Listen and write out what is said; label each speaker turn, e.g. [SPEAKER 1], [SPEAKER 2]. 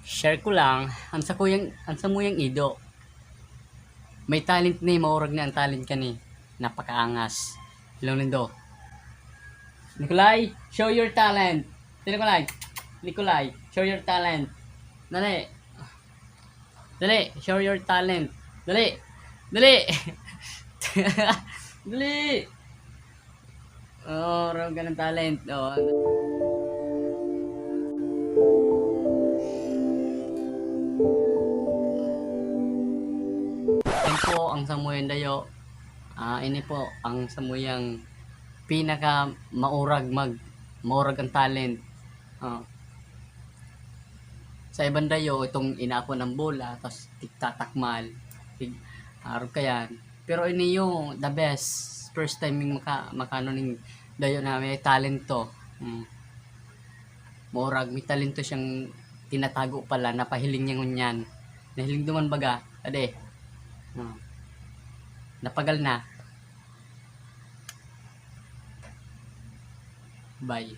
[SPEAKER 1] Share ko lang, ansa mo yang ido. May talent ni, maurag na ang talent ka ni. Napakaangas. Ilong nindo. Nikolay, show your talent. Nikolay, show your talent. Dali. Dali, show your talent. Dali. Dali. Dali. Oh, raw ka ng talent. Oh. Yan po ang samuyan dayo. Ini po ang samuyang pinaka maurag ang talent. Ah. Sa ibang dayo itong inaako ng bola tapos tiktatakmal. Arog kayan. Pero ini yung the best first time yung makano ning dayo na may talento. Maurag may talento siyang tinatago pala, napahiling niya ngunyan. Nahiling duman baga, ade. Napagal na. Bye.